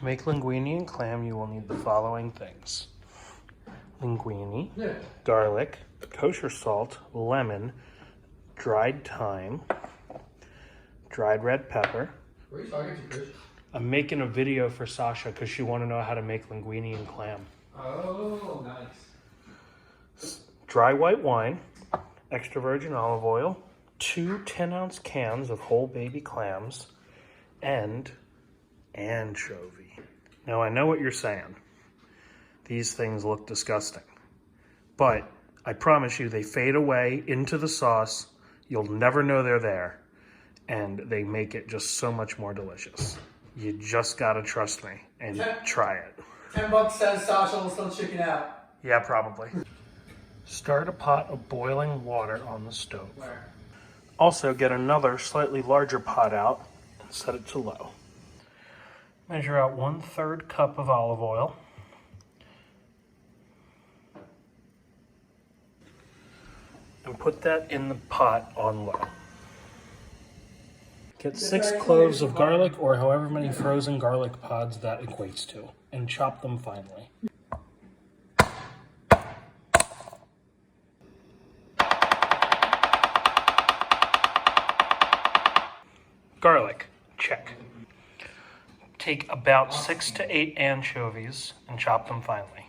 To make linguine and clam, you will need the following things. Linguine, garlic, kosher salt, lemon, dried thyme, dried red pepper. What are you talking to, Chris? I'm making a video for Sasha because she wanted to know how to make linguine and clam. Oh, nice. Dry white wine, extra virgin olive oil, 2 10-ounce cans of whole baby clams, and anchovy. Now I know what you're saying. These things look disgusting. But I promise you they fade away into the sauce. You'll never know they're there. And they make it just so much more delicious. You just gotta trust me and try it. $10 says Sasha will still chicken out. Yeah, probably. Start a pot of boiling water on the stove. Where? Also get another slightly larger pot out and set it to low. Measure out 1/3 cup of olive oil. And put that in the pot on low. Get 6 cloves of garlic or however many frozen garlic pods that equates to and chop them finely. Garlic, check. Take about 6 to 8 anchovies and chop them finely.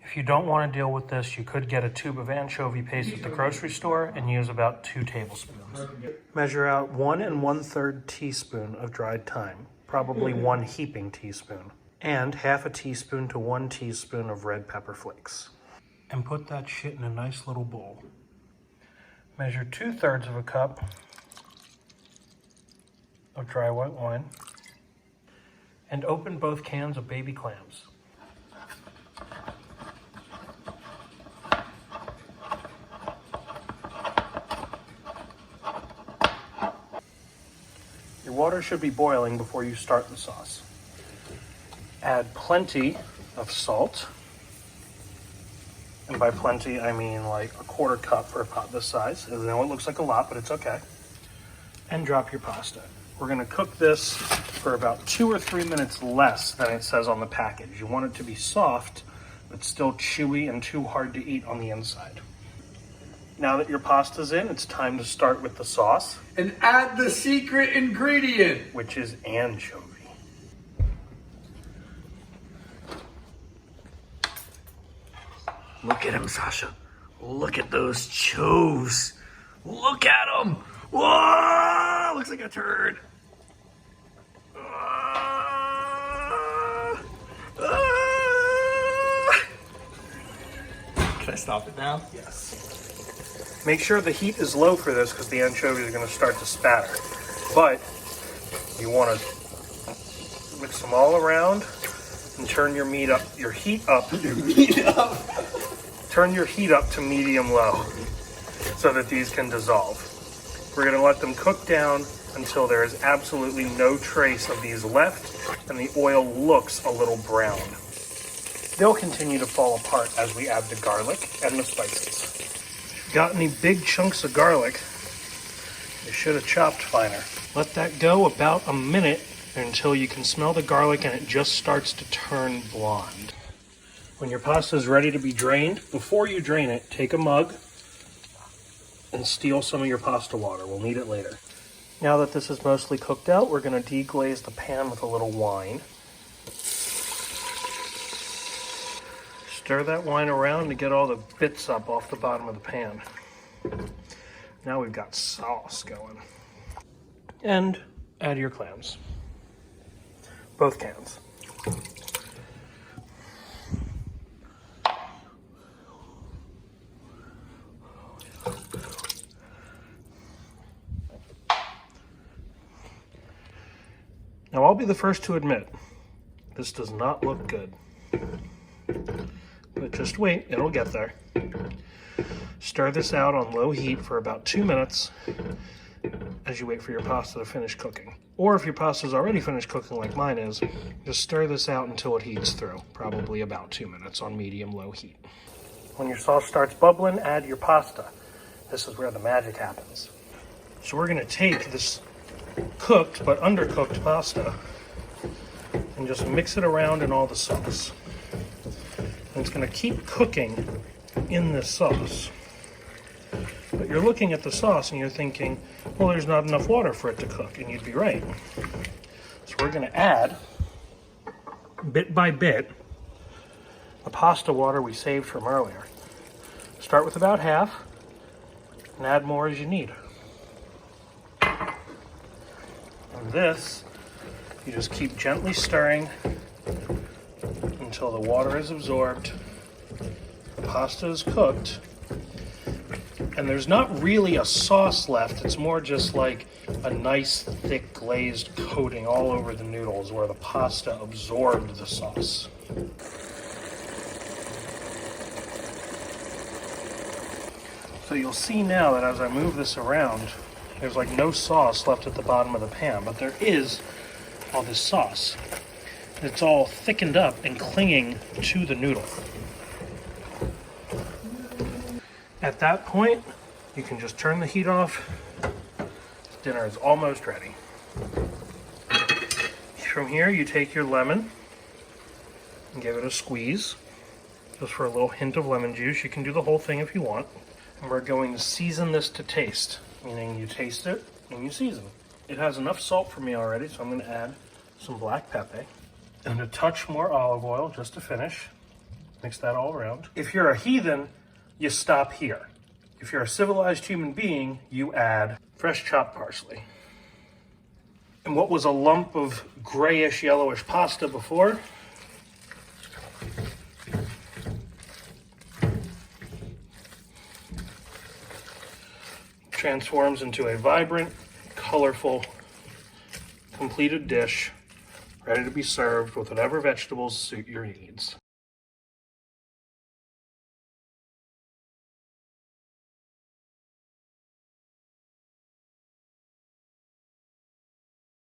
If you don't want to deal with this, you could get a tube of anchovy paste at the grocery store and use about 2 tablespoons. Measure out 1 1/3 teaspoon of dried thyme, probably 1 heaping teaspoon, and half a teaspoon to 1 teaspoon of red pepper flakes. And put that shit in a nice little bowl. Measure 2/3 of a cup of dry white wine and open both cans of baby clams. Your water should be boiling before you start the sauce. Add plenty of salt. And by plenty, I mean like a 1/4 cup for a pot this size. I know it looks like a lot, but it's okay. And drop your pasta. We're gonna cook this for about 2 or 3 minutes less than it says on the package. You want it to be soft, but still chewy and too hard to eat on the inside. Now that your pasta's in, it's time to start with the sauce. And add the secret ingredient, which is anchovy. Look at him, Sasha. Look at those choves. Look at them. Whoa! Looks like a turd. Can I stop it now? Yes. Make sure the heat is low for this because the anchovies are going to start to spatter. But you want to mix them all around and turn your heat up. Turn your heat up to medium-low so that these can dissolve. We're going to let them cook down until there is absolutely no trace of these left and the oil looks a little brown. They'll continue to fall apart as we add the garlic and the spices. If you got any big chunks of garlic, you should have chopped finer. Let that go about a minute until you can smell the garlic and it just starts to turn blonde. When your pasta is ready to be drained, before you drain it, take a mug and steal some of your pasta water. We'll need it later. Now that this is mostly cooked out, we're going to deglaze the pan with a little wine. Stir that wine around to get all the bits up off the bottom of the pan. Now we've got sauce going. And add your clams. Both cans. Now, I'll be the first to admit, this does not look good. But just wait, it'll get there. Stir this out on low heat for about 2 minutes as you wait for your pasta to finish cooking. Or if your pasta's already finished cooking like mine is, just stir this out until it heats through, probably about 2 minutes on medium-low heat. When your sauce starts bubbling, add your pasta. this is where the magic happens. So we're gonna take this cooked but undercooked pasta and just mix it around in all the sauce. And it's gonna keep cooking in this sauce. But you're looking at the sauce and you're thinking, well, there's not enough water for it to cook, and you'd be right. So we're gonna add, bit by bit, the pasta water we saved from earlier. Start with about half and add more as you need. And this, you just keep gently stirring until the water is absorbed, the pasta is cooked, and there's not really a sauce left. It's more just like a nice thick glazed coating all over the noodles where the pasta absorbed the sauce. So you'll see now that as I move this around, there's like no sauce left at the bottom of the pan, but there is all this sauce. It's all thickened up and clinging to the noodle. At that point, you can just turn the heat off. Dinner is almost ready. From here, you take your lemon and give it a squeeze, just for a little hint of lemon juice. You can do the whole thing if you want. And we're going to season this to taste, meaning you taste it and you season. It has enough salt for me already, so I'm going to add some black pepper and a touch more olive oil just to finish. Mix that all around. If you're a heathen, you stop here. If you're a civilized human being, you add fresh chopped parsley. And what was a lump of grayish, yellowish pasta before, transforms into a vibrant, colorful, completed dish, ready to be served with whatever vegetables suit your needs.